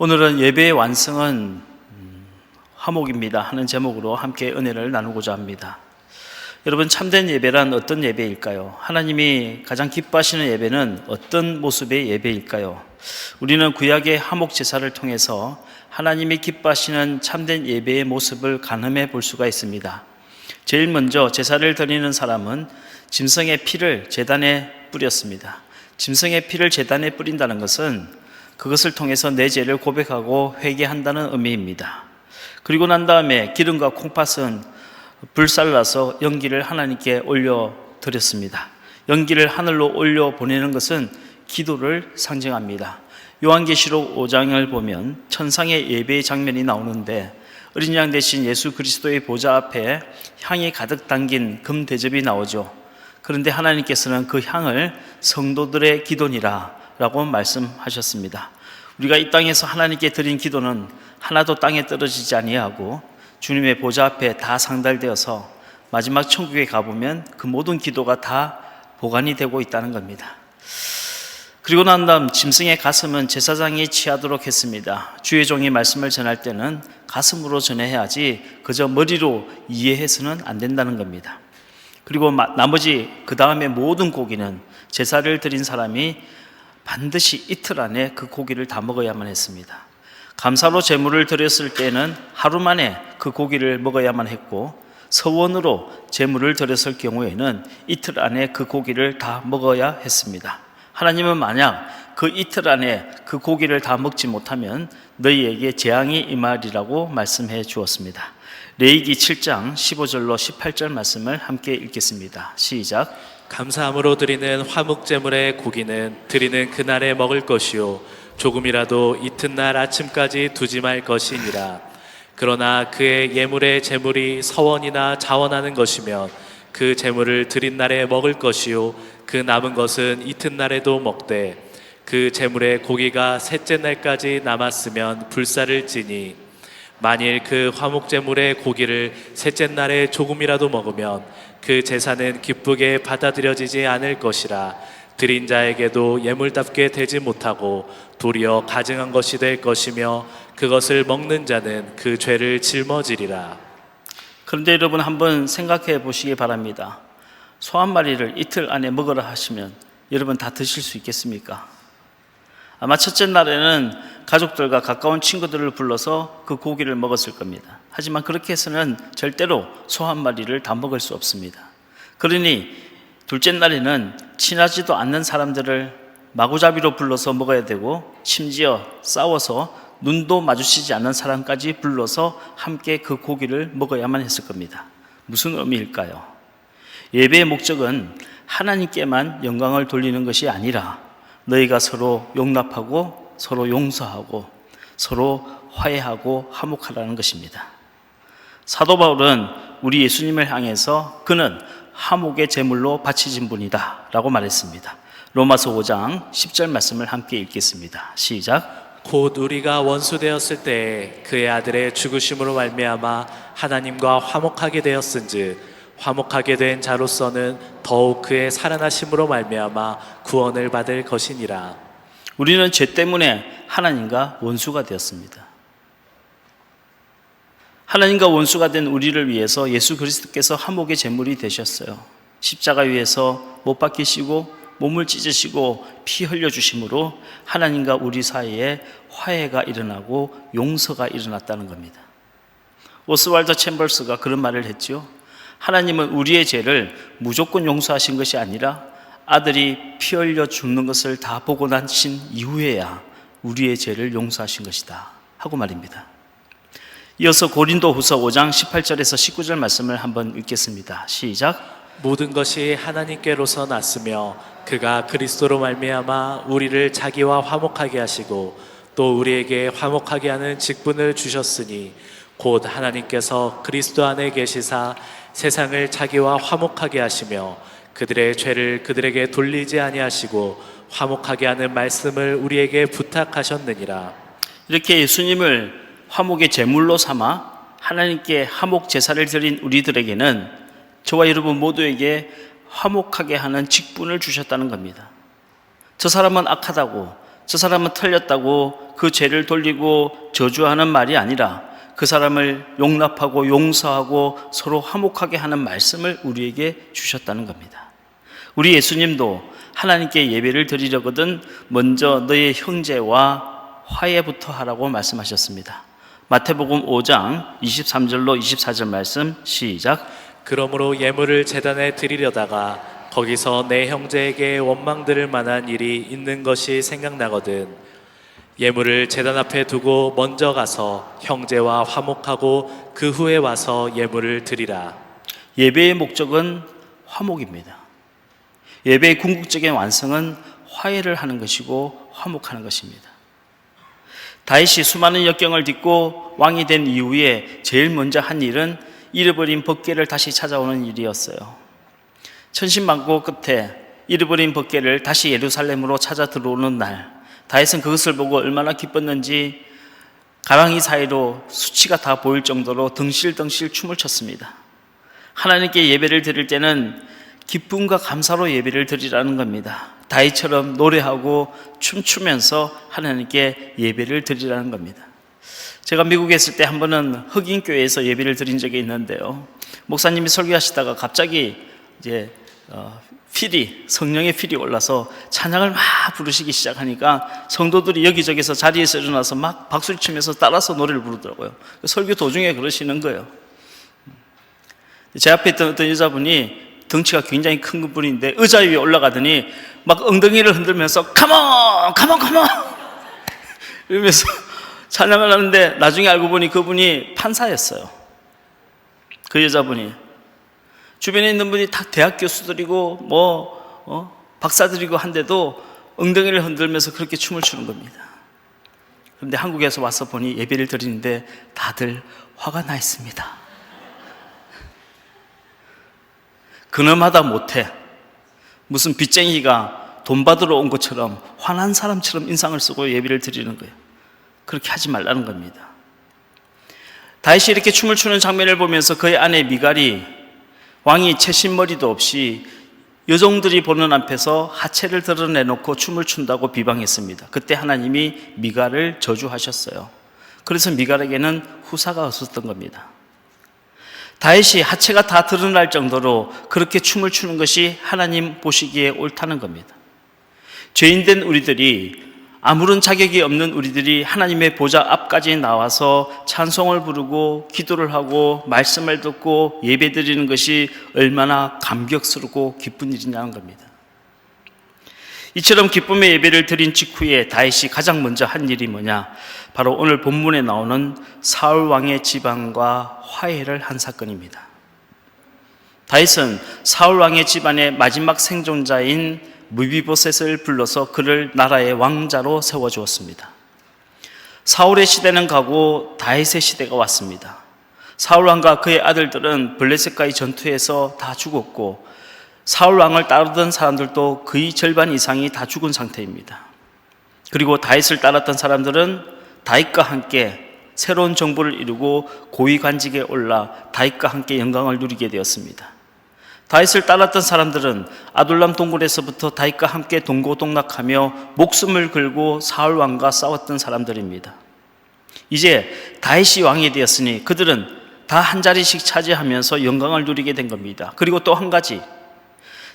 오늘은 예배의 완성은 화목입니다 하는 제목으로 함께 은혜를 나누고자 합니다. 여러분, 참된 예배란 어떤 예배일까요? 하나님이 가장 기뻐하시는 예배는 어떤 모습의 예배일까요? 우리는 구약의 화목 제사를 통해서 하나님이 기뻐하시는 참된 예배의 모습을 가늠해 볼 수가 있습니다. 제일 먼저 제사를 드리는 사람은 짐승의 피를 제단에 뿌렸습니다. 짐승의 피를 제단에 뿌린다는 것은 그것을 통해서 내 죄를 고백하고 회개한다는 의미입니다. 그리고 난 다음에 기름과 콩팥은 불살라서 연기를 하나님께 올려드렸습니다. 연기를 하늘로 올려 보내는 것은 기도를 상징합니다. 요한계시록 5장을 보면 천상의 예배의 장면이 나오는데 어린 양 대신 예수 그리스도의 보좌 앞에 향이 가득 담긴 금 대접이 나오죠. 그런데 하나님께서는 그 향을 성도들의 기도니라 라고 말씀하셨습니다. 우리가 이 땅에서 하나님께 드린 기도는 하나도 땅에 떨어지지 아니하고 주님의 보좌 앞에 다 상달되어서 마지막 천국에 가보면 그 모든 기도가 다 보관이 되고 있다는 겁니다. 그리고 난 다음 짐승의 가슴은 제사장이 취하도록 했습니다. 주의 종이 말씀을 전할 때는 가슴으로 전해야지 그저 머리로 이해해서는 안 된다는 겁니다. 그리고 나머지 그 다음에 모든 고기는 제사를 드린 사람이 반드시 이틀 안에 그 고기를 다 먹어야만 했습니다. 감사로 제물을 드렸을 때는 하루 만에 그 고기를 먹어야만 했고, 서원으로 제물을 드렸을 경우에는 이틀 안에 그 고기를 다 먹어야 했습니다. 하나님은 만약 그 이틀 안에 그 고기를 다 먹지 못하면 너희에게 재앙이 임하리라고 말씀해 주었습니다. 레위기 7장 15절로 18절 말씀을 함께 읽겠습니다. 시작. 감사함으로 드리는 화목제물의 고기는 드리는 그날에 먹을 것이요 조금이라도 이튿날 아침까지 두지 말 것이니라. 그러나 그의 예물의 제물이 서원이나 자원하는 것이면 그 제물을 드린 날에 먹을 것이요 그 남은 것은 이튿날에도 먹되 그 제물의 고기가 셋째 날까지 남았으면 불사를 찌니 만일 그 화목제물의 고기를 셋째 날에 조금이라도 먹으면 그 제사는 기쁘게 받아들여지지 않을 것이라. 드린 자에게도 예물답게 되지 못하고 도리어 가증한 것이 될 것이며 그것을 먹는 자는 그 죄를 짊어지리라. 그런데 여러분, 한번 생각해 보시기 바랍니다. 소 한 마리를 이틀 안에 먹으라 하시면 여러분 다 드실 수 있겠습니까? 아마 첫째 날에는 가족들과 가까운 친구들을 불러서 그 고기를 먹었을 겁니다. 하지만 그렇게 해서는 절대로 소 한 마리를 다 먹을 수 없습니다. 그러니 둘째 날에는 친하지도 않는 사람들을 마구잡이로 불러서 먹어야 되고, 심지어 싸워서 눈도 마주치지 않는 사람까지 불러서 함께 그 고기를 먹어야만 했을 겁니다. 무슨 의미일까요? 예배의 목적은 하나님께만 영광을 돌리는 것이 아니라 너희가 서로 용납하고 서로 용서하고 서로 화해하고 화목하라는 것입니다. 사도 바울은 우리 예수님을 향해서 그는 화목의 제물로 바치신 분이다 라고 말했습니다. 로마서 5장 10절 말씀을 함께 읽겠습니다. 시작. 곧 우리가 원수되었을 때 그의 아들의 죽으심으로 말미암아 하나님과 화목하게 되었은즉 화목하게 된 자로서는 더욱 그의 살아나심으로 말미암아 구원을 받을 것이니라. 우리는 죄 때문에 하나님과 원수가 되었습니다. 하나님과 원수가 된 우리를 위해서 예수 그리스도께서 화목의 제물이 되셨어요. 십자가 위에서 못 박히시고 몸을 찢으시고 피 흘려주심으로 하나님과 우리 사이에 화해가 일어나고 용서가 일어났다는 겁니다. 오스왈드 챔버스가 그런 말을 했죠. 하나님은 우리의 죄를 무조건 용서하신 것이 아니라 아들이 피 흘려 죽는 것을 다 보고 나신 이후에야 우리의 죄를 용서하신 것이다 하고 말입니다. 이어서 고린도후서 5장 18절에서 19절 말씀을 한번 읽겠습니다. 시작. 모든 것이 하나님께로서 났으며 그가 그리스도로 말미암아 우리를 자기와 화목하게 하시고 또 우리에게 화목하게 하는 직분을 주셨으니 곧 하나님께서 그리스도 안에 계시사 세상을 자기와 화목하게 하시며 그들의 죄를 그들에게 돌리지 아니하시고 화목하게 하는 말씀을 우리에게 부탁하셨느니라. 이렇게 예수님을 화목의 제물로 삼아 하나님께 화목 제사를 드린 우리들에게는 저와 여러분 모두에게 화목하게 하는 직분을 주셨다는 겁니다. 저 사람은 악하다고, 저 사람은 틀렸다고 그 죄를 돌리고 저주하는 말이 아니라 그 사람을 용납하고 용서하고 서로 화목하게 하는 말씀을 우리에게 주셨다는 겁니다. 우리 예수님도 하나님께 예배를 드리려거든 먼저 너의 형제와 화해부터 하라고 말씀하셨습니다. 마태복음 5장 23절로 24절 말씀 시작. 그러므로 예물을 제단에 드리려다가 거기서 내 형제에게 원망 들을 만한 일이 있는 것이 생각나거든 예물을 제단 앞에 두고 먼저 가서 형제와 화목하고 그 후에 와서 예물을 드리라. 예배의 목적은 화목입니다. 예배의 궁극적인 완성은 화해를 하는 것이고 화목하는 것입니다. 다윗이 수많은 역경을 딛고 왕이 된 이후에 제일 먼저 한 일은 잃어버린 법궤를 다시 찾아오는 일이었어요. 천신만고 끝에 잃어버린 법궤를 다시 예루살렘으로 찾아 들어오는 날, 다윗은 그것을 보고 얼마나 기뻤는지 가랑이 사이로 수치가 다 보일 정도로 덩실덩실 춤을 췄습니다. 하나님께 예배를 드릴 때는 기쁨과 감사로 예배를 드리라는 겁니다. 다윗처럼 노래하고 춤추면서 하나님께 예배를 드리라는 겁니다. 제가 미국에 있을 때 한 번은 흑인교회에서 예배를 드린 적이 있는데요. 목사님이 설교하시다가 갑자기 이제 성령의 필이 올라서 찬양을 막 부르시기 시작하니까 성도들이 여기저기서 자리에서 일어나서 막 박수를 치면서 따라서 노래를 부르더라고요. 설교 도중에 그러시는 거예요. 제 앞에 있던 어떤 여자분이 덩치가 굉장히 큰 분인데 의자 위에 올라가더니 막 엉덩이를 흔들면서 컴온 이러면서 찬양을 하는데 나중에 알고 보니 그분이 판사였어요. 그 여자분이. 주변에 있는 분이 다 대학 교수들이고 박사들이고 한데도 엉덩이를 흔들면서 그렇게 춤을 추는 겁니다. 그런데 한국에서 와서 보니 예배를 드리는데 다들 화가 나 있습니다. 근엄하다 못해 무슨 빚쟁이가 돈 받으러 온 것처럼 화난 사람처럼 인상을 쓰고 예배를 드리는 거예요. 그렇게 하지 말라는 겁니다. 다윗이 이렇게 춤을 추는 장면을 보면서 그의 아내 미갈이 왕이 채신머리도 없이 여종들이 보는 앞에서 하체를 드러내놓고 춤을 춘다고 비방했습니다. 그때 하나님이 미갈을 저주하셨어요. 그래서 미갈에게는 후사가 없었던 겁니다. 다윗이 하체가 다 드러날 정도로 그렇게 춤을 추는 것이 하나님 보시기에 옳다는 겁니다. 죄인된 우리들이, 아무런 자격이 없는 우리들이 하나님의 보좌 앞까지 나와서 찬송을 부르고 기도를 하고 말씀을 듣고 예배드리는 것이 얼마나 감격스럽고 기쁜 일이냐는 겁니다. 이처럼 기쁨의 예배를 드린 직후에 다윗이 가장 먼저 한 일이 뭐냐? 바로 오늘 본문에 나오는 사울 왕의 집안과 화해를 한 사건입니다. 다윗은 사울 왕의 집안의 마지막 생존자인 무비보셋을 불러서 그를 나라의 왕자로 세워주었습니다. 사울의 시대는 가고 다윗의 시대가 왔습니다. 사울 왕과 그의 아들들은 블레셋과의 전투에서 다 죽었고 사울 왕을 따르던 사람들도 거의 절반 이상이 다 죽은 상태입니다. 그리고 다윗을 따랐던 사람들은 다윗과 함께 새로운 정부를 이루고 고위관직에 올라 다윗과 함께 영광을 누리게 되었습니다. 다윗을 따랐던 사람들은 아둘람 동굴에서부터 다윗과 함께 동고동락하며 목숨을 걸고 사울 왕과 싸웠던 사람들입니다. 이제 다윗이 왕이 되었으니 그들은 다 한 자리씩 차지하면서 영광을 누리게 된 겁니다. 그리고 또 한 가지,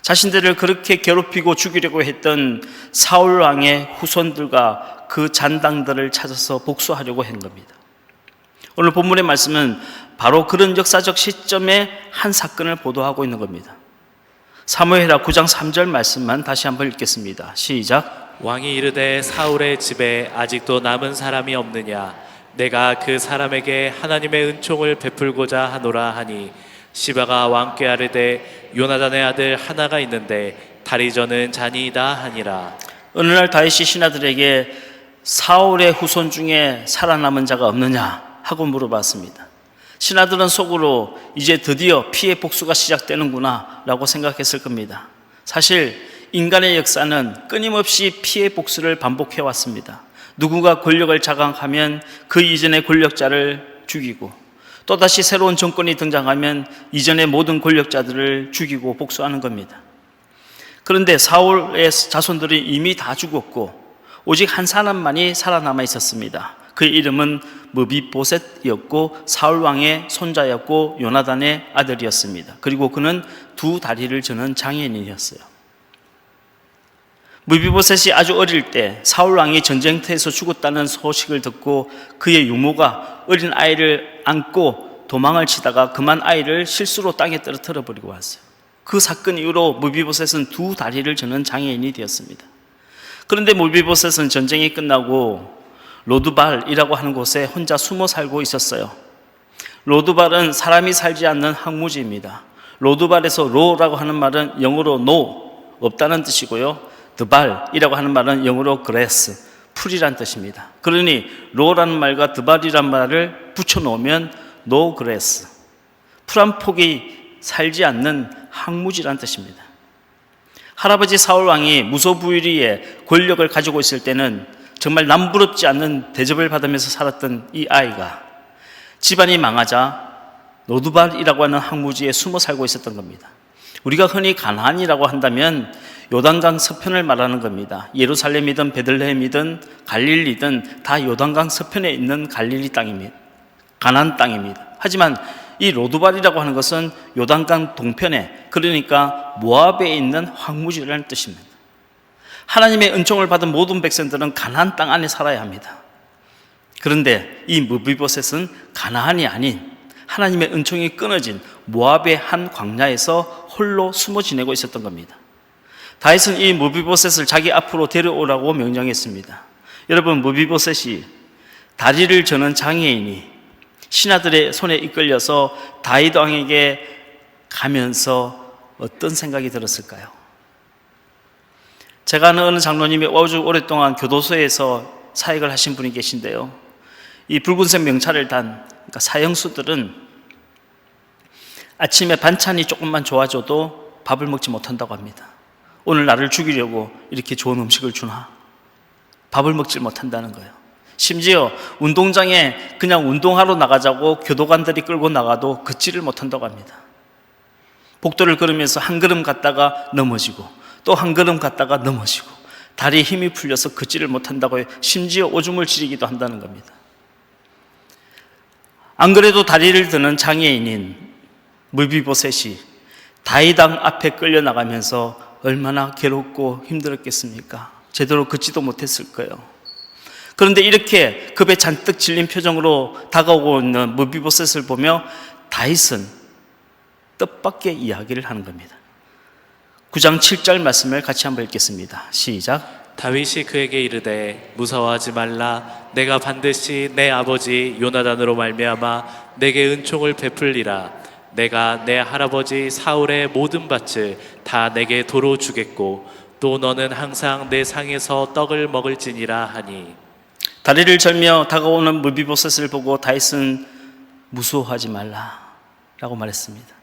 자신들을 그렇게 괴롭히고 죽이려고 했던 사울 왕의 후손들과 그 잔당들을 찾아서 복수하려고 한 겁니다. 오늘 본문의 말씀은 바로 그런 역사적 시점의 한 사건을 보도하고 있는 겁니다. 사무엘하 9장 3절 말씀만 다시 한번 읽겠습니다. 시작. 왕이 이르되 사울의 집에 아직도 남은 사람이 없느냐? 내가 그 사람에게 하나님의 은총을 베풀고자 하노라 하니 시바가 왕께 아뢰되 요나단의 아들 하나가 있는데 다리 저는 잔이이다 하니라. 어느 날 다윗이 신하들에게 사울의 후손 중에 살아남은 자가 없느냐 하고 물어봤습니다. 신하들은 속으로 이제 드디어 피해 복수가 시작되는구나 라고 생각했을 겁니다. 사실 인간의 역사는 끊임없이 피해 복수를 반복해 왔습니다. 누군가 권력을 장악하면 그 이전의 권력자를 죽이고 또다시 새로운 정권이 등장하면 이전의 모든 권력자들을 죽이고 복수하는 겁니다. 그런데 사울의 자손들이 이미 다 죽었고 오직 한 사람만이 살아남아 있었습니다. 그의 이름은 무비보셋이었고 사울 왕의 손자였고 요나단의 아들이었습니다. 그리고 그는 두 다리를 저는 장애인이었어요. 무비보셋이 아주 어릴 때 사울 왕이 전쟁터에서 죽었다는 소식을 듣고 그의 유모가 어린 아이를 안고 도망을 치다가 그만 아이를 실수로 땅에 떨어뜨려 버리고 왔어요. 그 사건 이후로 무비보셋은 두 다리를 저는 장애인이 되었습니다. 그런데 무비보셋은 전쟁이 끝나고 로드발이라고 하는 곳에 혼자 숨어 살고 있었어요. 로드발은 사람이 살지 않는 항무지입니다. 로드발에서 로라고 하는 말은 영어로 no, 없다는 뜻이고요. 드발이라고 하는 말은 영어로 grass, 풀이란 뜻입니다. 그러니 로라는 말과 드발이란 말을 붙여놓으면 no grass, 풀 한 폭이 살지 않는 항무지란 뜻입니다. 할아버지 사울 왕이 무소부유리의 권력을 가지고 있을 때는 정말 남부럽지 않는 대접을 받으면서 살았던 이 아이가 집안이 망하자 로드발이라고 하는 항무지에 숨어 살고 있었던 겁니다. 우리가 흔히 가나안이라고 한다면 요단강 서편을 말하는 겁니다. 예루살렘이든 베들레헴이든 갈릴리든 다 요단강 서편에 있는 갈릴리 땅입니다. 가나안 땅입니다. 하지만 이 로드발이라고 하는 것은 요단강 동편에, 그러니까 모압에 있는 황무지라는 뜻입니다. 하나님의 은총을 받은 모든 백성들은 가나안 땅 안에 살아야 합니다. 그런데 이 무비보셋은 가나안이 아닌 하나님의 은총이 끊어진 모압의 한 광야에서 홀로 숨어 지내고 있었던 겁니다. 다윗은 이 무비보셋을 자기 앞으로 데려오라고 명령했습니다. 여러분, 무비보셋이 다리를 저는 장애인이 신하들의 손에 이끌려서 다윗 왕에게 가면서 어떤 생각이 들었을까요? 제가 아는 어느 장로님이 아주 오랫동안 교도소에서 사역을 하신 분이 계신데요, 이 붉은색 명찰을 단 그러니까 사형수들은 아침에 반찬이 조금만 좋아져도 밥을 먹지 못한다고 합니다. 오늘 나를 죽이려고 이렇게 좋은 음식을 주나? 밥을 먹지 못한다는 거예요. 심지어 운동장에 그냥 운동하러 나가자고 교도관들이 끌고 나가도 걷지를 못한다고 합니다. 복도를 걸으면서 한 걸음 갔다가 넘어지고 또 한 걸음 갔다가 넘어지고 다리에 힘이 풀려서 걷지를 못한다고 해요. 심지어 오줌을 지리기도 한다는 겁니다. 안 그래도 다리를 드는 장애인인 무비보셋이 다윗 왕 앞에 끌려나가면서 얼마나 괴롭고 힘들었겠습니까? 제대로 걷지도 못했을 거예요. 그런데 이렇게 급에 잔뜩 질린 표정으로 다가오고 있는 무비보셋을 보며 다윗은 뜻밖의 이야기를 하는 겁니다. 9장 7절 말씀을 같이 한번 읽겠습니다. 시작. 다윗이 그에게 이르되 무서워하지 말라. 내가 반드시 내 아버지 요나단으로 말미암아 내게 은총을 베풀리라. 내가 내 할아버지 사울의 모든 밭을 다 내게 도로 주겠고 또 너는 항상 내 상에서 떡을 먹을지니라 하니. 다리를 절며 다가오는 무비보셋을 보고 다윗은 무서워하지 말라라고 말했습니다.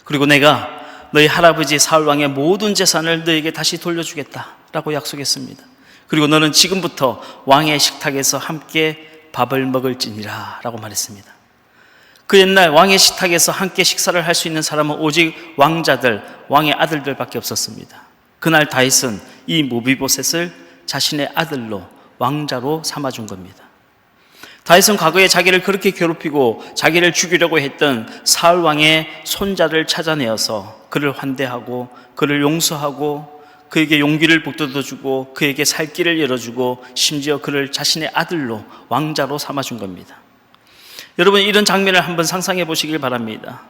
그리고 내가 너희 할아버지 사울 왕의 모든 재산을 너에게 다시 돌려주겠다라고 약속했습니다. 그리고 너는 지금부터 왕의 식탁에서 함께 밥을 먹을지니라라고 말했습니다. 그 옛날 왕의 식탁에서 함께 식사를 할 수 있는 사람은 오직 왕자들, 왕의 아들들밖에 없었습니다. 그날 다윗은 이 무비보셋을 자신의 아들로 왕자로 삼아준 겁니다. 다윗은 과거에 자기를 그렇게 괴롭히고 자기를 죽이려고 했던 사울 왕의 손자를 찾아내어서 그를 환대하고 그를 용서하고 그에게 용기를 북돋아주고 그에게 살 길을 열어주고 심지어 그를 자신의 아들로 왕자로 삼아준 겁니다. 여러분, 이런 장면을 한번 상상해 보시길 바랍니다.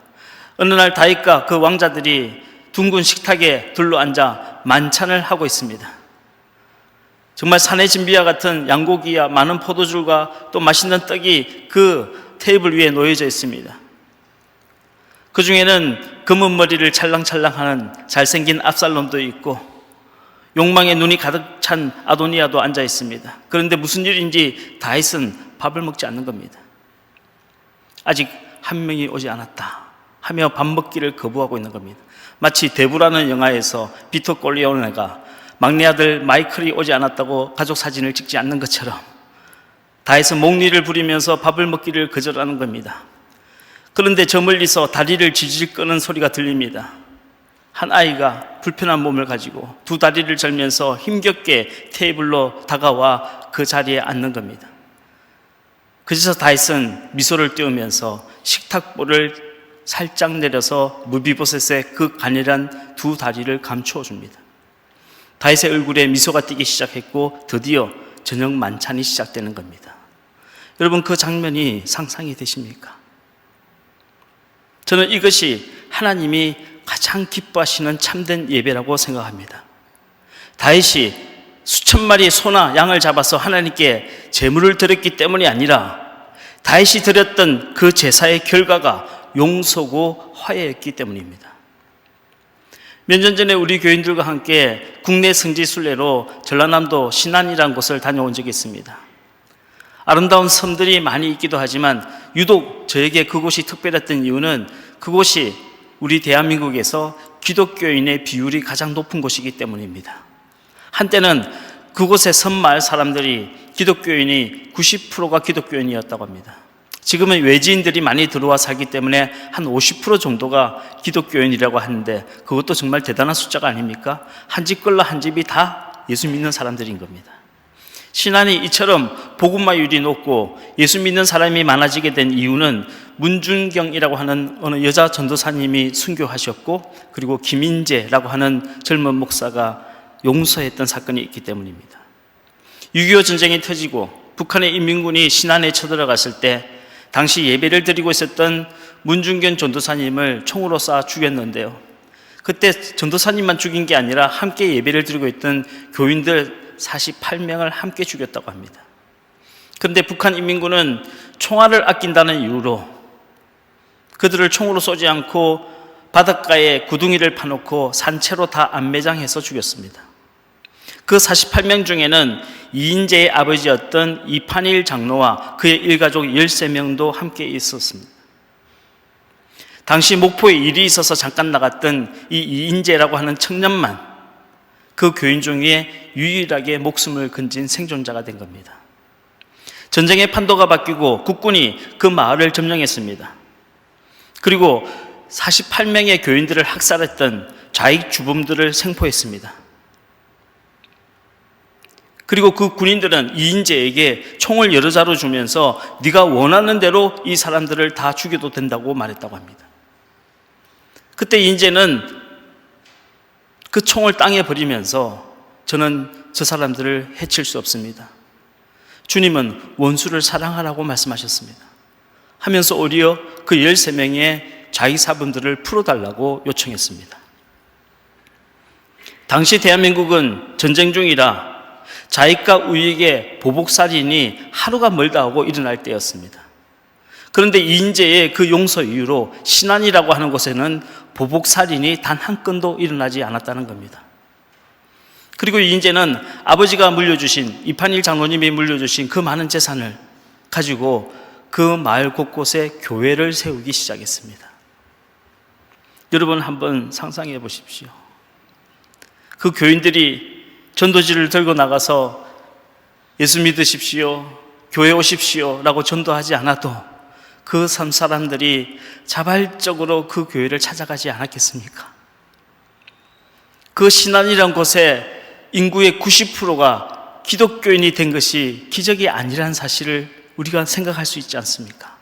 어느 날 다윗과 그 왕자들이 둥근 식탁에 둘러앉아 만찬을 하고 있습니다. 정말 산의 진비와 같은 양고기와 많은 포도주가 또 맛있는 떡이 그 테이블 위에 놓여져 있습니다. 그 중에는 검은 머리를 찰랑찰랑하는 잘생긴 압살롬도 있고 욕망의 눈이 가득 찬 아도니아도 앉아 있습니다. 그런데 무슨 일인지 다윗은 밥을 먹지 않는 겁니다. 아직 한 명이 오지 않았다 하며 밥 먹기를 거부하고 있는 겁니다. 마치 대부라는 영화에서 비토 콜리오네가 막내 아들 마이클이 오지 않았다고 가족 사진을 찍지 않는 것처럼 다윗은 목리를 부리면서 밥을 먹기를 거절하는 겁니다. 그런데 저 멀리서 다리를 질질 끄는 소리가 들립니다. 한 아이가 불편한 몸을 가지고 두 다리를 절면서 힘겹게 테이블로 다가와 그 자리에 앉는 겁니다. 그래서 다윗은 미소를 띄우면서 식탁볼을 살짝 내려서 무비보셋의 그 가늘한 두 다리를 감추어 줍니다. 다윗의 얼굴에 미소가 띄기 시작했고 드디어 저녁 만찬이 시작되는 겁니다. 여러분, 그 장면이 상상이 되십니까? 저는 이것이 하나님이 가장 기뻐하시는 참된 예배라고 생각합니다. 다윗이 수천 마리의 소나 양을 잡아서 하나님께 제물을 드렸기 때문이 아니라 다윗이 드렸던 그 제사의 결과가 용서고 화해였기 때문입니다. 몇 년 전에 우리 교인들과 함께 국내 성지 순례로 전라남도 신안이라는 곳을 다녀온 적이 있습니다. 아름다운 섬들이 많이 있기도 하지만 유독 저에게 그곳이 특별했던 이유는 그곳이 우리 대한민국에서 기독교인의 비율이 가장 높은 곳이기 때문입니다. 한때는 그곳의 섬마을 사람들이 기독교인이 90%가 기독교인이었다고 합니다. 지금은 외지인들이 많이 들어와 살기 때문에 한 50% 정도가 기독교인이라고 하는데 그것도 정말 대단한 숫자가 아닙니까? 한 집 걸러 한 집이 다 예수 믿는 사람들인 겁니다. 신안이 이처럼 복음화율이 높고 예수 믿는 사람이 많아지게 된 이유는 문준경이라고 하는 어느 여자 전도사님이 순교하셨고 그리고 김인재라고 하는 젊은 목사가 용서했던 사건이 있기 때문입니다. 6.25 전쟁이 터지고 북한의 인민군이 신안에 쳐들어갔을 때 당시 예배를 드리고 있었던 문준경 전도사님을 총으로 쏴 죽였는데요. 그때 전도사님만 죽인 게 아니라 함께 예배를 드리고 있던 교인들 48명을 함께 죽였다고 합니다. 그런데 북한 인민군은 총알을 아낀다는 이유로 그들을 총으로 쏘지 않고 바닷가에 구둥이를 파놓고 산채로 다 안매장해서 죽였습니다. 그 48명 중에는 이인재의 아버지였던 이판일 장로와 그의 일가족 13명도 함께 있었습니다. 당시 목포에 일이 있어서 잠깐 나갔던 이 이인재라고 하는 청년만 그 교인 중에 유일하게 목숨을 건진 생존자가 된 겁니다. 전쟁의 판도가 바뀌고 국군이 그 마을을 점령했습니다. 그리고 48명의 교인들을 학살했던 좌익 주범들을 생포했습니다. 그리고 그 군인들은 이인재에게 총을 여러 자루 주면서 네가 원하는 대로 이 사람들을 다 죽여도 된다고 말했다고 합니다. 그때 이인재는 그 총을 땅에 버리면서 저는 저 사람들을 해칠 수 없습니다. 주님은 원수를 사랑하라고 말씀하셨습니다. 하면서 오히려 그 13명의 좌익사범들을 풀어달라고 요청했습니다. 당시 대한민국은 전쟁 중이라 좌익과 우익의 보복살인이 하루가 멀다 하고 일어날 때였습니다. 그런데 이인재의 그 용서 이후로 신안이라고 하는 곳에는 보복살인이 단 한 건도 일어나지 않았다는 겁니다. 그리고 이인재는 아버지가 물려주신 이판일 장로님이 물려주신 그 많은 재산을 가지고 그 마을 곳곳에 교회를 세우기 시작했습니다. 여러분 한번 상상해 보십시오. 그 교인들이 전도지를 들고 나가서 예수 믿으십시오, 교회 오십시오 라고 전도하지 않아도 그 섬 사람들이 자발적으로 그 교회를 찾아가지 않았겠습니까? 그 신안이라는 곳에 인구의 90%가 기독교인이 된 것이 기적이 아니라는 사실을 우리가 생각할 수 있지 않습니까?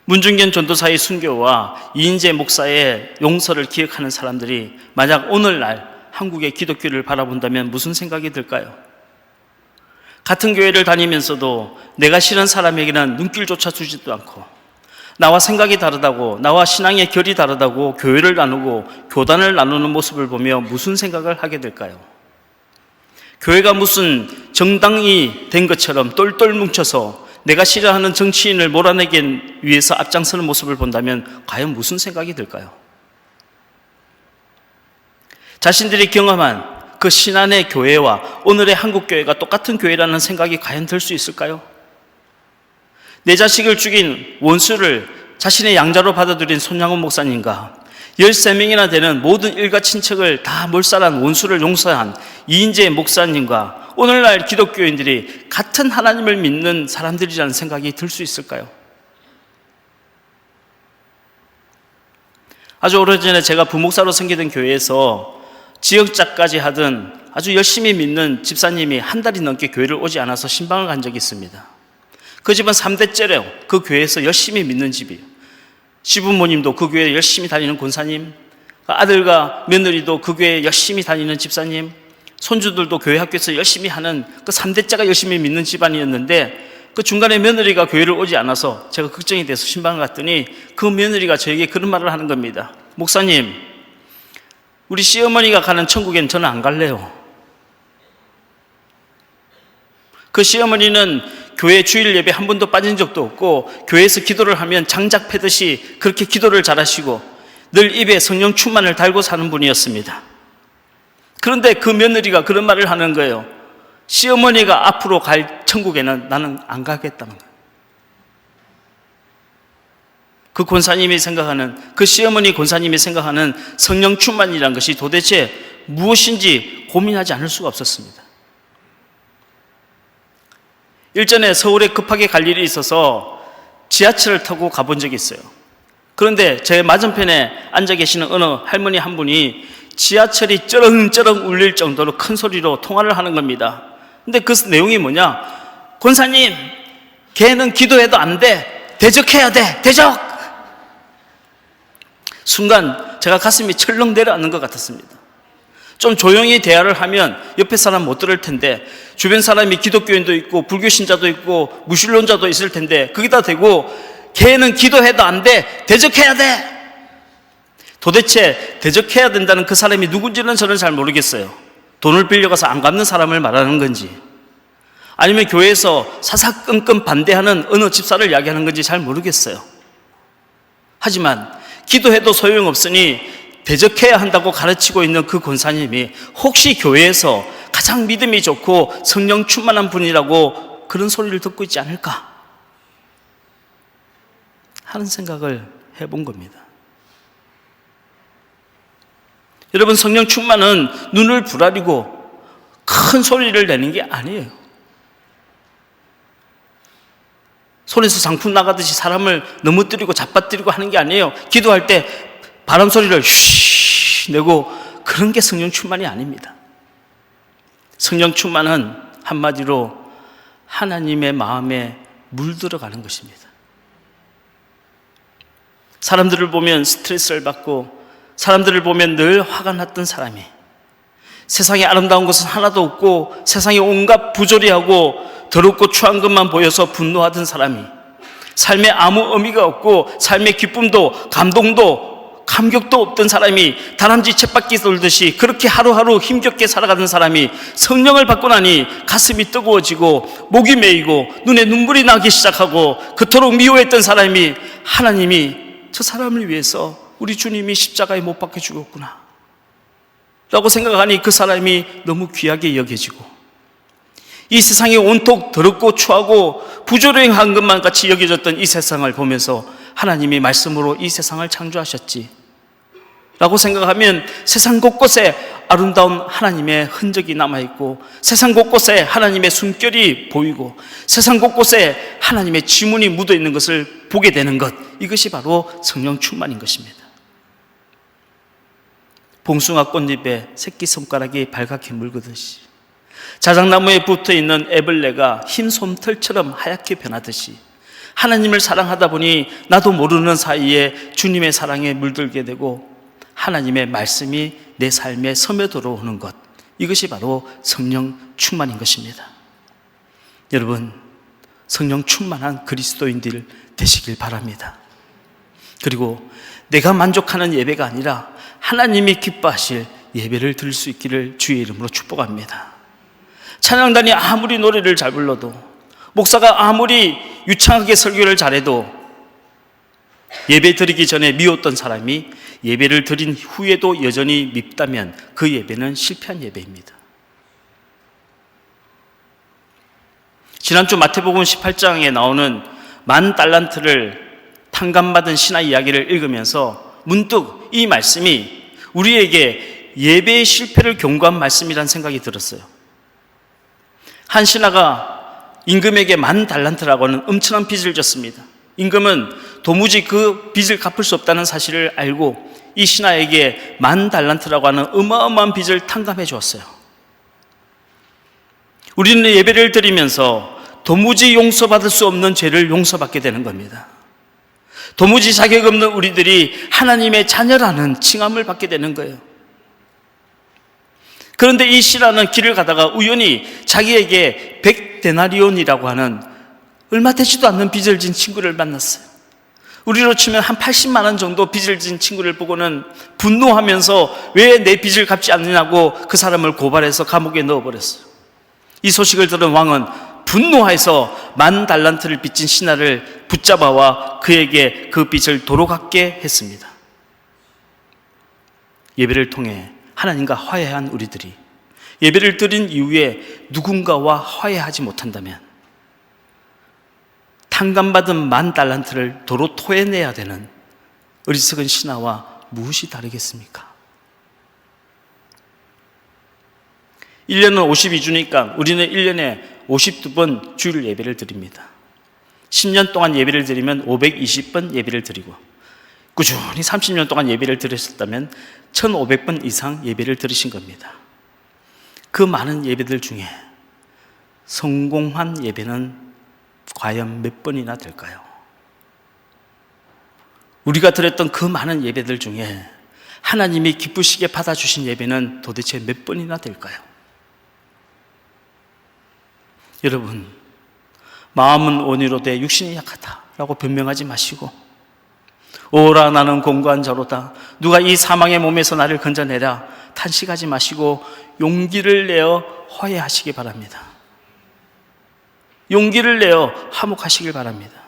문준경 전도사의 순교와 이인재 목사의 용서를 기억하는 사람들이 만약 오늘날 한국의 기독교를 바라본다면 무슨 생각이 들까요? 같은 교회를 다니면서도 내가 싫은 사람에게는 눈길조차 주지도 않고 나와 생각이 다르다고, 나와 신앙의 결이 다르다고 교회를 나누고 교단을 나누는 모습을 보며 무슨 생각을 하게 될까요? 교회가 무슨 정당이 된 것처럼 똘똘 뭉쳐서 내가 싫어하는 정치인을 몰아내기 위해서 앞장서는 모습을 본다면 과연 무슨 생각이 들까요? 자신들이 경험한 그 신안의 교회와 오늘의 한국 교회가 똑같은 교회라는 생각이 과연 들 수 있을까요? 내 자식을 죽인 원수를 자신의 양자로 받아들인 손양원 목사님과 13명이나 되는 모든 일가 친척을 다 몰살한 원수를 용서한 이인재 목사님과 오늘날 기독교인들이 같은 하나님을 믿는 사람들이라는 생각이 들 수 있을까요? 아주 오래전에 제가 부목사로 섬기던 교회에서 지역자까지 하던 아주 열심히 믿는 집사님이 한 달이 넘게 교회를 오지 않아서 신방을 간 적이 있습니다. 그 집은 3대째래요. 그 교회에서 열심히 믿는 집이에요. 시부모님도 그 교회에 열심히 다니는 권사님, 아들과 며느리도 그 교회에 열심히 다니는 집사님, 손주들도 교회 학교에서 열심히 하는 그 3대째가 열심히 믿는 집안이었는데, 그 중간에 며느리가 교회를 오지 않아서 제가 걱정이 돼서 신방을 갔더니 그 며느리가 저에게 그런 말을 하는 겁니다. 목사님, 우리 시어머니가 가는 천국엔 저는 안 갈래요. 그 시어머니는 교회 주일 예배 한 번도 빠진 적도 없고, 교회에서 기도를 하면 장작 패듯이 그렇게 기도를 잘하시고 늘 입에 성령 충만을 달고 사는 분이었습니다. 그런데 그 며느리가 그런 말을 하는 거예요. 시어머니가 앞으로 갈 천국에는 나는 안 가겠다는 거예요. 그 권사님이 생각하는, 그 시어머니 권사님이 생각하는 성령 충만이란 것이 도대체 무엇인지 고민하지 않을 수가 없었습니다. 일전에 서울에 급하게 갈 일이 있어서 지하철을 타고 가본 적이 있어요. 그런데 제 맞은편에 앉아 계시는 어느 할머니 한 분이 지하철이 쩌렁쩌렁 울릴 정도로 큰 소리로 통화를 하는 겁니다. 근데 그 내용이 뭐냐? 권사님, 걔는 기도해도 안 돼. 대적해야 돼. 대적! 순간 제가 가슴이 철렁 내려앉는 것 같았습니다. 좀 조용히 대화를 하면 옆에 사람 못 들을 텐데, 주변 사람이 기독교인도 있고 불교 신자도 있고 무신론자도 있을 텐데, 거기다 대고 걔는 기도해도 안 돼. 대적해야 돼. 도대체 대적해야 된다는 그 사람이 누군지는 저는 잘 모르겠어요. 돈을 빌려가서 안 갚는 사람을 말하는 건지, 아니면 교회에서 사사건건 반대하는 어느 집사를 이야기하는 건지 잘 모르겠어요. 하지만 기도해도 소용없으니 대적해야 한다고 가르치고 있는 그 권사님이 혹시 교회에서 가장 믿음이 좋고 성령 충만한 분이라고 그런 소리를 듣고 있지 않을까 하는 생각을 해본 겁니다. 여러분, 성령 충만은 눈을 부라리고 큰 소리를 내는 게 아니에요. 손에서 장풍 나가듯이 사람을 넘어뜨리고 잡아뜨리고 하는 게 아니에요. 기도할 때 바람 소리를 쉬 내고 그런 게 성령 충만이 아닙니다. 성령 충만은 한마디로 하나님의 마음에 물들어가는 것입니다. 사람들을 보면 스트레스를 받고, 사람들을 보면 늘 화가 났던 사람이, 세상에 아름다운 것은 하나도 없고 세상에 온갖 부조리하고 더럽고 추한 것만 보여서 분노하던 사람이, 삶에 아무 의미가 없고 삶의 기쁨도 감동도 감격도 없던 사람이 다람쥐 쳇바퀴 돌듯이 그렇게 하루하루 힘겹게 살아가는 사람이 성령을 받고 나니 가슴이 뜨거워지고 목이 메이고 눈에 눈물이 나기 시작하고, 그토록 미워했던 사람이 하나님이 저 사람을 위해서 우리 주님이 십자가에 못 박혀 죽었구나 라고 생각하니 그 사람이 너무 귀하게 여겨지고, 이 세상이 온통 더럽고 추하고 부조리한 것만 같이 여겨졌던 이 세상을 보면서 하나님이 말씀으로 이 세상을 창조하셨지 라고 생각하면 세상 곳곳에 아름다운 하나님의 흔적이 남아있고, 세상 곳곳에 하나님의 숨결이 보이고, 세상 곳곳에 하나님의 지문이 묻어있는 것을 보게 되는 것, 이것이 바로 성령 충만인 것입니다. 봉숭아 꽃잎에 새끼손가락이 발갛게 물그듯이, 자작나무에 붙어있는 애벌레가 흰 솜털처럼 하얗게 변하듯이, 하나님을 사랑하다 보니 나도 모르는 사이에 주님의 사랑에 물들게 되고 하나님의 말씀이 내 삶에 스며들어오는 것, 이것이 바로 성령 충만인 것입니다. 여러분, 성령 충만한 그리스도인들 되시길 바랍니다. 그리고 내가 만족하는 예배가 아니라 하나님이 기뻐하실 예배를 드릴 수 있기를 주의 이름으로 축복합니다. 찬양단이 아무리 노래를 잘 불러도, 목사가 아무리 유창하게 설교를 잘해도 예배 드리기 전에 미웠던 사람이 예배를 드린 후에도 여전히 밉다면 그 예배는 실패한 예배입니다. 지난주 마태복음 18장에 나오는 10,000달란트를 탕감받은 신하 이야기를 읽으면서 문득 이 말씀이 우리에게 예배의 실패를 경고한 말씀이라는 생각이 들었어요. 한 신하가 임금에게 10,000달란트라고 하는 엄청난 빚을 졌습니다. 임금은 도무지 그 빚을 갚을 수 없다는 사실을 알고 이 신하에게 10,000달란트라고 하는 어마어마한 빚을 탕감해 주었어요. 우리는 예배를 드리면서 도무지 용서받을 수 없는 죄를 용서받게 되는 겁니다. 도무지 자격 없는 우리들이 하나님의 자녀라는 칭함을 받게 되는 거예요. 그런데 이 신하는 길을 가다가 우연히 자기에게 100데나리온이라고 하는 얼마 되지도 않는 빚을 진 친구를 만났어요. 우리로 치면 한 80만 원 정도 빚을 진 친구를 보고는 분노하면서 왜 내 빚을 갚지 않느냐고 그 사람을 고발해서 감옥에 넣어버렸어요. 이 소식을 들은 왕은 분노해서 10,000달란트를 빚진 신하를 붙잡아와 그에게 그 빚을 도로 갚게 했습니다. 예배를 통해 하나님과 화해한 우리들이 예배를 드린 이후에 누군가와 화해하지 못한다면 탕감받은 10,000달란트를 도로 토해내야 되는 어리석은 신하와 무엇이 다르겠습니까? 1년은 52주니까 우리는 1년에 52번 주일 예배를 드립니다. 10년 동안 예배를 드리면 520번 예배를 드리고 꾸준히 30년 동안 예배를 드렸다면 1,500번 이상 예배를 드리신 겁니다. 그 많은 예배들 중에 성공한 예배는 과연 몇 번이나 될까요? 우리가 드렸던 그 많은 예배들 중에 하나님이 기쁘시게 받아주신 예배는 도대체 몇 번이나 될까요? 여러분, 마음은 온유로되 육신이 약하다라고 변명하지 마시고 오라 나는 공고한 자로다 누가 이 사망의 몸에서 나를 건져내라 탄식하지 마시고 용기를 내어 화해하시기 바랍니다. 용기를 내어 화목하시길 바랍니다.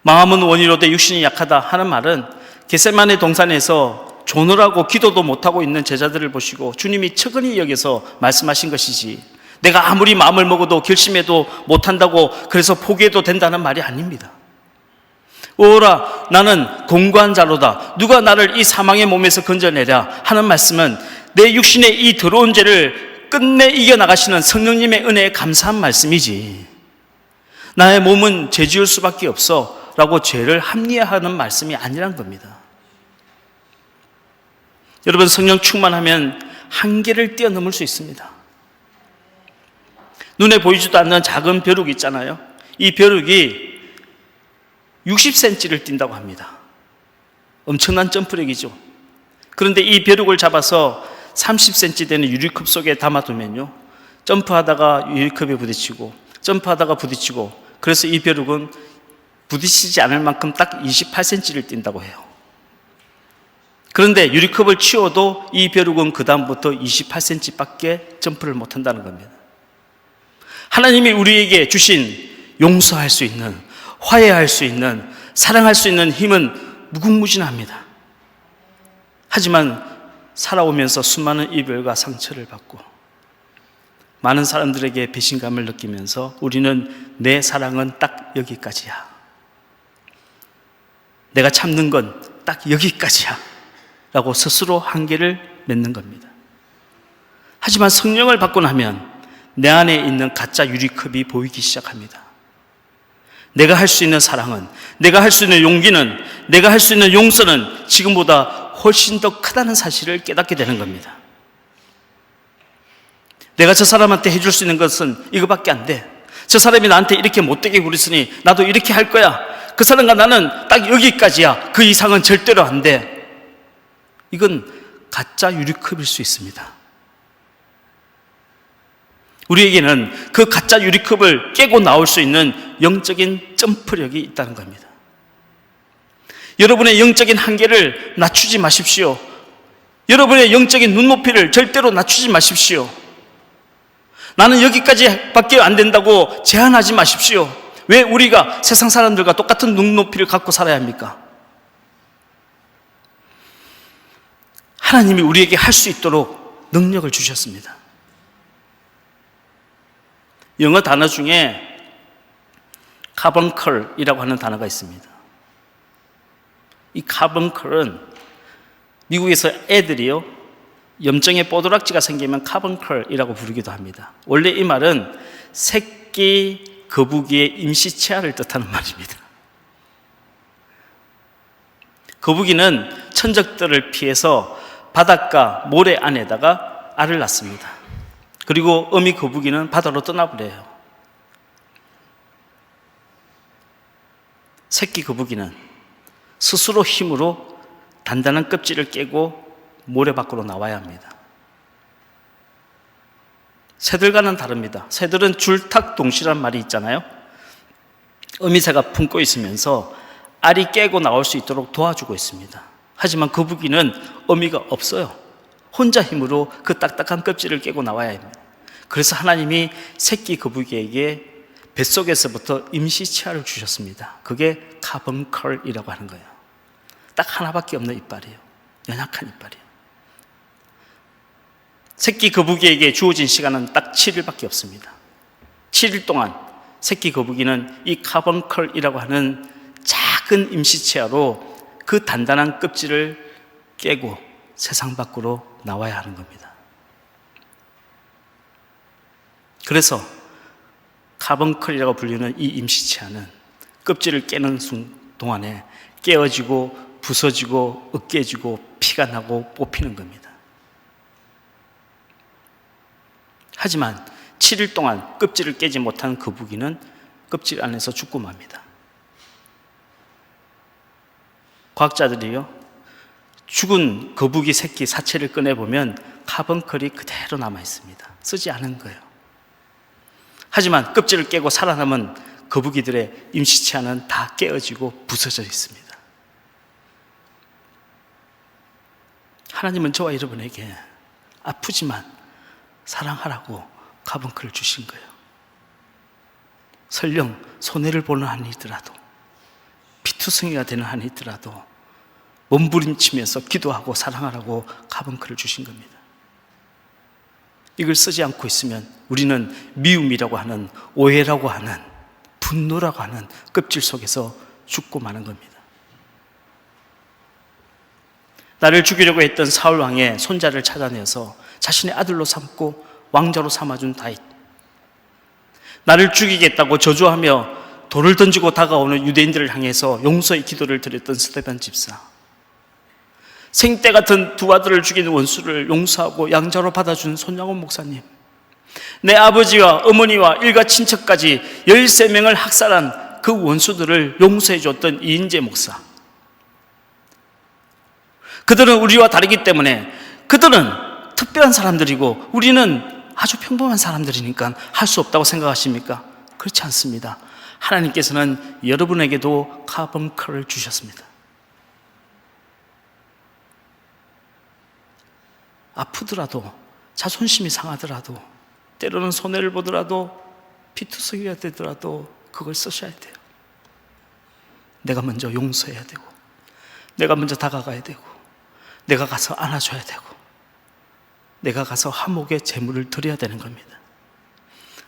마음은 원이로되 육신이 약하다 하는 말은 겟세마네 동산에서 조느라고 기도도 못하고 있는 제자들을 보시고 주님이 측은히 여겨서 말씀하신 것이지 내가 아무리 마음을 먹어도 결심해도 못한다고 그래서 포기해도 된다는 말이 아닙니다. 오라 나는 공고한 자로다 누가 나를 이 사망의 몸에서 건져내랴 하는 말씀은 내 육신의 이 더러운 죄를 끝내 이겨나가시는 성령님의 은혜에 감사한 말씀이지 나의 몸은 죄 지을 수밖에 없어 라고 죄를 합리화하는 말씀이 아니란 겁니다. 여러분, 성령 충만하면 한계를 뛰어넘을 수 있습니다. 눈에 보이지도 않는 작은 벼룩이 있잖아요. 이 벼룩이 60cm를 뛴다고 합니다. 엄청난 점프력이죠. 그런데 이 벼룩을 잡아서 30cm 되는 유리컵 속에 담아두면요 점프하다가 유리컵에 부딪히고 점프하다가 부딪히고 그래서 이 벼룩은 부딪히지 않을 만큼 딱 28cm를 뛴다고 해요. 그런데 유리컵을 치워도 이 벼룩은 그 다음부터 28cm밖에 점프를 못한다는 겁니다. 하나님이 우리에게 주신 용서할 수 있는, 화해할 수 있는, 사랑할 수 있는 힘은 무궁무진합니다. 하지만 살아오면서 수많은 이별과 상처를 받고 많은 사람들에게 배신감을 느끼면서 우리는 내 사랑은 딱 여기까지야, 내가 참는 건 딱 여기까지야 라고 스스로 한계를 맺는 겁니다. 하지만 성령을 받고 나면 내 안에 있는 가짜 유리컵이 보이기 시작합니다. 내가 할 수 있는 사랑은, 내가 할 수 있는 용기는, 내가 할 수 있는 용서는 지금보다 훨씬 더 크다는 사실을 깨닫게 되는 겁니다. 내가 저 사람한테 해줄 수 있는 것은 이거밖에 안 돼. 저 사람이 나한테 이렇게 못되게 굴었으니 나도 이렇게 할 거야. 그 사람과 나는 딱 여기까지야. 그 이상은 절대로 안 돼. 이건 가짜 유리컵일 수 있습니다. 우리에게는 그 가짜 유리컵을 깨고 나올 수 있는 영적인 점프력이 있다는 겁니다. 여러분의 영적인 한계를 낮추지 마십시오. 여러분의 영적인 눈높이를 절대로 낮추지 마십시오. 나는 여기까지밖에 안 된다고 제한하지 마십시오. 왜 우리가 세상 사람들과 똑같은 눈높이를 갖고 살아야 합니까? 하나님이 우리에게 할 수 있도록 능력을 주셨습니다. 영어 단어 중에 카본컬이라고 하는 단어가 있습니다. 이 카본컬은 미국에서 애들이요 염증의 뽀드락지가 생기면 카본컬이라고 부르기도 합니다. 원래 이 말은 새끼 거북이의 임시 치아를 뜻하는 말입니다. 거북이는 천적들을 피해서 바닷가 모래 안에다가 알을 낳습니다. 그리고 어미 거북이는 바다로 떠나버려요. 새끼 거북이는 스스로 힘으로 단단한 껍질을 깨고 모래 밖으로 나와야 합니다. 새들과는 다릅니다. 새들은 줄탁동시란 말이 있잖아요. 어미새가 품고 있으면서 알이 깨고 나올 수 있도록 도와주고 있습니다. 하지만 거북이는 어미가 없어요. 혼자 힘으로 그 딱딱한 껍질을 깨고 나와야 합니다. 그래서 하나님이 새끼 거북이에게 뱃속에서부터 임시치아를 주셨습니다. 그게 카본컬이라고 하는 거예요. 딱 하나밖에 없는 이빨이에요. 연약한 이빨이에요. 새끼 거북이에게 주어진 시간은 딱 7일밖에 없습니다. 7일 동안 새끼 거북이는 이 카본컬이라고 하는 작은 임시치아로 그 단단한 껍질을 깨고 세상 밖으로 나와야 하는 겁니다. 그래서 카본컬이라고 불리는 이 임시치아는 껍질을 깨는 동안에 깨어지고 부서지고 으깨지고 피가 나고 뽑히는 겁니다. 하지만 7일 동안 껍질을 깨지 못한 거북이는 껍질 안에서 죽고 맙니다. 과학자들이요, 죽은 거북이 새끼 사체를 꺼내보면 카본컬이 그대로 남아 있습니다. 쓰지 않은 거예요. 하지만 껍질을 깨고 살아남은 거북이들의 임시치아는 다 깨어지고 부서져 있습니다. 하나님은 저와 여러분에게 아프지만 사랑하라고 카본컬을 주신 거예요. 설령 손해를 보는 한이 있더라도, 피투성이가 되는 한이 있더라도 몸부림치면서 기도하고 사랑하라고 카본컬을 주신 겁니다. 이걸 쓰지 않고 있으면 우리는 미움이라고 하는, 오해라고 하는, 분노라고 하는 껍질 속에서 죽고 마는 겁니다. 나를 죽이려고 했던 사울 왕의 손자를 찾아내서 자신의 아들로 삼고 왕자로 삼아준 다윗, 나를 죽이겠다고 저주하며 돌을 던지고 다가오는 유대인들을 향해서 용서의 기도를 드렸던 스데반 집사, 생때 같은 두 아들을 죽인 원수를 용서하고 양자로 받아준 손양원 목사님, 내 아버지와 어머니와 일가 친척까지 13명을 학살한 그 원수들을 용서해 줬던 이인재 목사, 그들은 우리와 다르기 때문에 그들은 특별한 사람들이고 우리는 아주 평범한 사람들이니까 할 수 없다고 생각하십니까? 그렇지 않습니다. 하나님께서는 여러분에게도 카본컬을 주셨습니다. 아프더라도, 자존심이 상하더라도, 때로는 손해를 보더라도, 피투성이가 되더라도 그걸 쓰셔야 돼요. 내가 먼저 용서해야 되고, 내가 먼저 다가가야 되고, 내가 가서 안아줘야 되고, 내가 가서 화목의 제물을 드려야 되는 겁니다.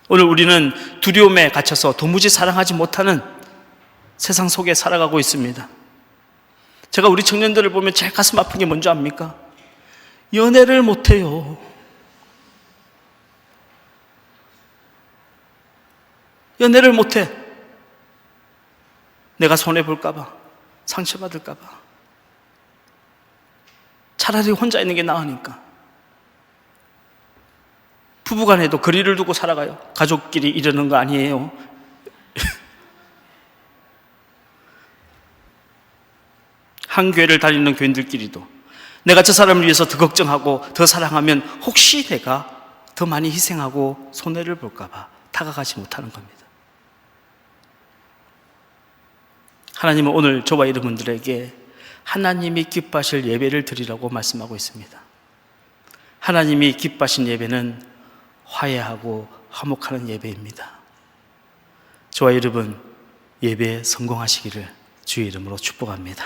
오늘 우리는 두려움에 갇혀서 도무지 사랑하지 못하는 세상 속에 살아가고 있습니다. 제가 우리 청년들을 보면 제일 가슴 아픈 게 뭔지 압니까? 연애를 못해요. 연애를 못해. 내가 손해볼까봐, 상처받을까봐. 차라리 혼자 있는 게 나으니까. 부부간에도 거리를 두고 살아가요. 가족끼리 이러는 거 아니에요. 한 교회를 다니는 교인들끼리도 내가 저 사람을 위해서 더 걱정하고 더 사랑하면 혹시 내가 더 많이 희생하고 손해를 볼까봐 다가가지 못하는 겁니다. 하나님은 오늘 저와 여러분들에게 하나님이 기뻐하실 예배를 드리라고 말씀하고 있습니다. 하나님이 기뻐하신 예배는 화해하고 화목하는 예배입니다. 저와 여러분 예배에 성공하시기를 주의 이름으로 축복합니다.